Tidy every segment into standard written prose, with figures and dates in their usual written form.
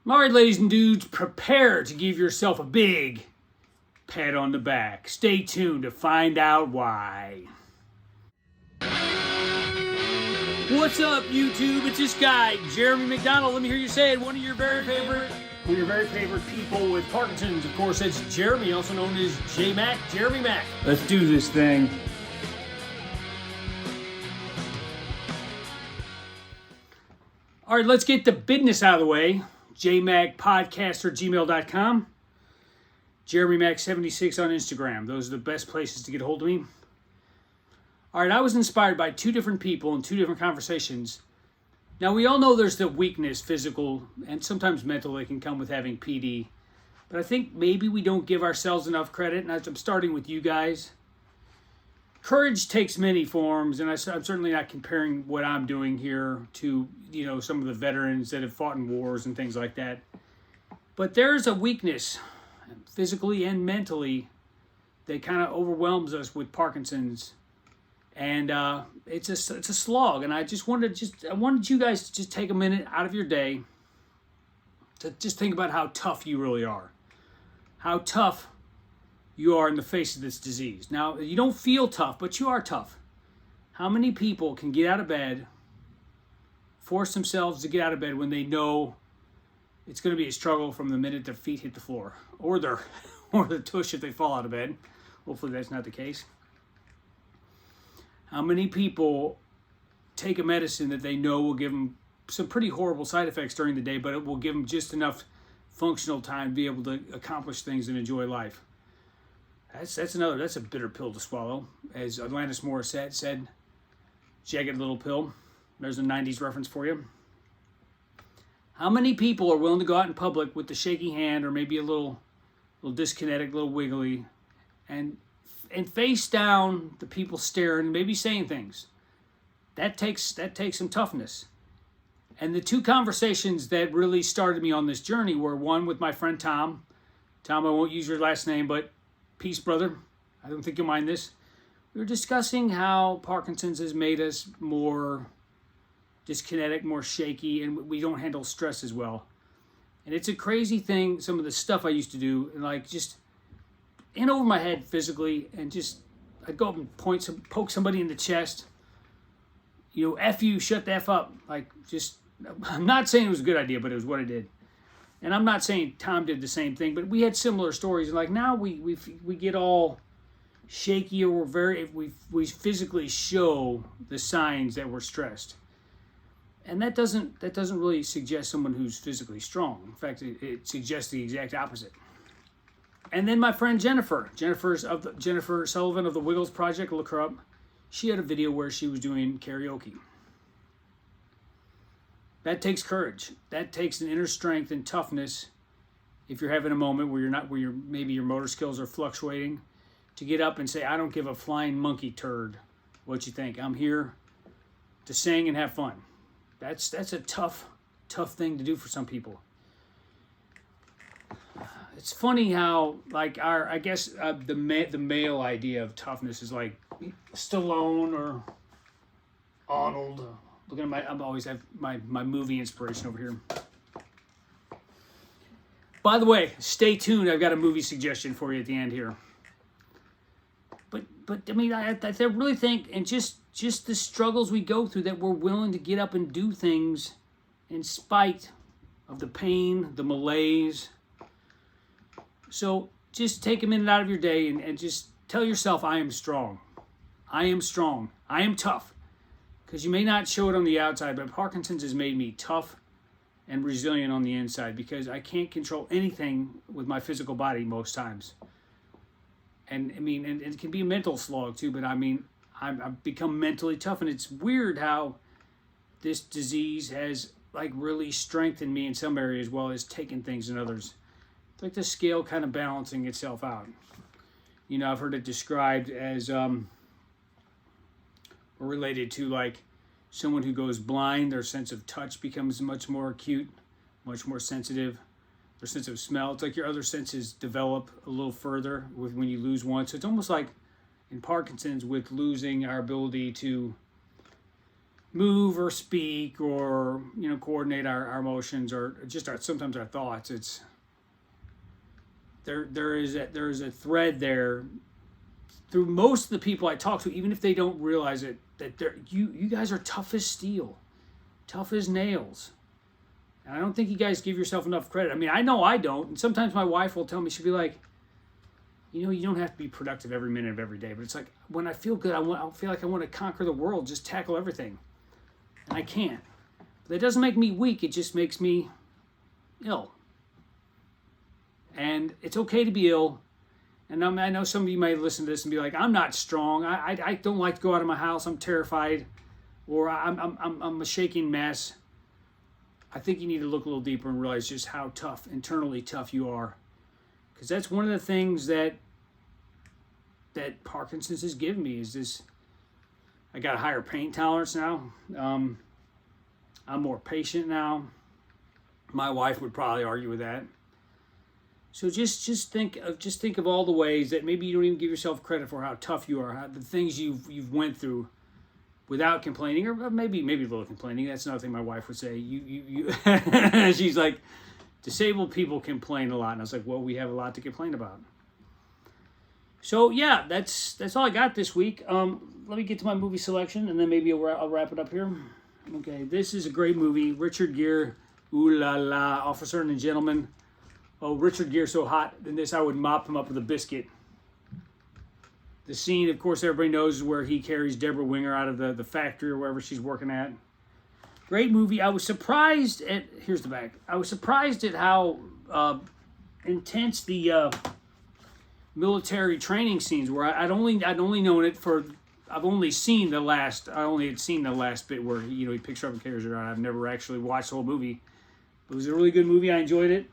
All right, ladies and dudes, prepare to give yourself a big pat on the back. Stay tuned to find out why. What's up, YouTube? It's this guy, Jeremy McDonald. Let me hear you say it. One of your very favorite people with Parkinson's. Of course, it's Jeremy, also known as J-Mac, Jeremy Mac. Let's do this thing. All right, let's get the business out of the way. Jaymacpodcaster, gmail.com. JeremyMac76 on Instagram. Those are the best places to get a hold of me. All right, I was inspired by two different people in two different conversations. Now, we all know there's the weakness, physical, and sometimes mental, that can come with having PD. But I think maybe we don't give ourselves enough credit, and I'm starting with you guys. Courage takes many forms, and I'm certainly not comparing what I'm doing here to, some of the veterans that have fought in wars and things like that. But there's a weakness, physically and mentally, that kind of overwhelms us with Parkinson's, and it's a slog. And I wanted you guys to just take a minute out of your day to just think about how tough you really are, how tough you are in the face of this disease. Now, you don't feel tough, but you are tough. How many people can get out of bed, force themselves to get out of bed when they know it's going to be a struggle from the minute their feet hit the floor, or their tush if they fall out of bed? Hopefully that's not the case. How many people take a medicine that they know will give them some pretty horrible side effects during the day, but it will give them just enough functional time to be able to accomplish things and enjoy life? That's a bitter pill to swallow. As Alanis Morissette said, jagged little pill. There's a 90s reference for you. How many people are willing to go out in public with the shaky hand, or maybe a little dyskinetic, a little wiggly, and face down the people staring, maybe saying things? That takes some toughness. And the two conversations that really started me on this journey were one with my friend Tom. Tom, I won't use your last name, but peace, brother. I don't think you'll mind this. We were discussing how Parkinson's has made us more dyskinetic, more shaky, and we don't handle stress as well. And it's a crazy thing, some of the stuff I used to do, and just in over my head physically, and I'd go up and poke somebody in the chest. F you, shut the F up. I'm not saying it was a good idea, but it was what I did. And I'm not saying Tom did the same thing, but we had similar stories. And now we get all shaky, or we physically show the signs that we're stressed. And that doesn't really suggest someone who's physically strong. In fact, it suggests the exact opposite. And then my friend Jennifer Sullivan of the Wiggles Project, look her up. She had a video where she was doing karaoke. That takes courage. That takes an inner strength and toughness. If you're having a moment where maybe your motor skills are fluctuating, to get up and say, I don't give a flying monkey turd what you think. I'm here to sing and have fun. That's a tough thing to do for some people. It's funny how the male idea of toughness is like Stallone or Arnold. Looking at I always have my movie inspiration over here. By the way, stay tuned. I've got a movie suggestion for you at the end here. But I mean, I really think, and just the struggles we go through, that we're willing to get up and do things in spite of the pain, the malaise. So just take a minute out of your day and just tell yourself, I am strong. I am strong. I am tough. Because you may not show it on the outside, but Parkinson's has made me tough and resilient on the inside, because I can't control anything with my physical body most times. And I mean, and it can be a mental slog too, but I mean, I've become mentally tough, and it's weird how this disease has really strengthened me in some areas while it's taken things in others. It's like the scale kind of balancing itself out. I've heard it described as related to someone who goes blind. Their sense of touch becomes much more acute, much more sensitive. Their sense of smell, it's like your other senses develop a little further when you lose one. So it's almost like in Parkinson's, with losing our ability to move or speak or, coordinate our emotions or just sometimes our thoughts. It's there is a thread there through most of the people I talk to, even if they don't realize it, that you guys are tough as steel, tough as nails. And I don't think you guys give yourself enough credit. I mean, I know I don't. And sometimes my wife will tell me, she'll be like, you don't have to be productive every minute of every day. But it's like, when I feel good, I feel like I want to conquer the world, just tackle everything. And I can't. But that doesn't make me weak. It just makes me ill. And it's okay to be ill. And I know some of you might listen to this and be like, I'm not strong. I don't like to go out of my house. I'm terrified. Or I'm a shaking mess. I think you need to look a little deeper and realize just how tough, internally tough you are. Because that's one of the things that Parkinson's has given me is this. I got a higher pain tolerance now. I'm more patient now. My wife would probably argue with that. So just think of all the ways that maybe you don't even give yourself credit for how tough you are, the things you've went through without complaining, or maybe a little complaining. That's another thing my wife would say. You she's like, disabled people complain a lot, and I was like, well, we have a lot to complain about. So yeah, that's all I got this week. Let me get to my movie selection, and then maybe I'll wrap it up here. Okay, this is a great movie. Richard Gere, Ooh La La, Officer and a Gentleman. Oh, Richard Gere so hot in this, I would mop him up with a biscuit. The scene, of course, everybody knows is where he carries Deborah Winger out of the factory or wherever she's working at. Great movie. I was surprised at, here's the back. I was surprised at how intense the military training scenes were. I'd only known it for, I only had seen the last bit where he picks her up and carries her around. I've never actually watched the whole movie. It was a really good movie. I enjoyed it.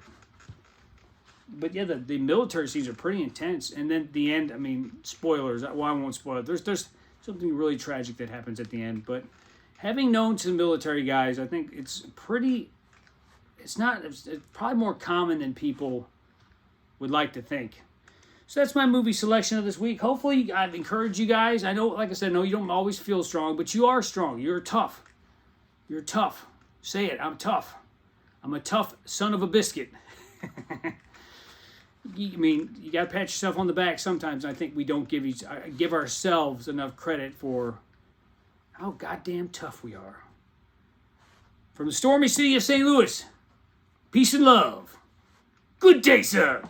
But yeah, the military scenes are pretty intense. And then the end, I mean, spoilers. Well, I won't spoil it. There's something really tragic that happens at the end. But having known some military guys, I think it's probably more common than people would like to think. So that's my movie selection of this week. Hopefully I've encouraged you guys. I know, like I said, no, you don't always feel strong, but you are strong. You're tough. You're tough. Say it. I'm tough. I'm a tough son of a biscuit. I mean, you got to pat yourself on the back sometimes. I think we don't give ourselves enough credit for how goddamn tough we are. From the stormy city of St. Louis, peace and love. Good day, sir.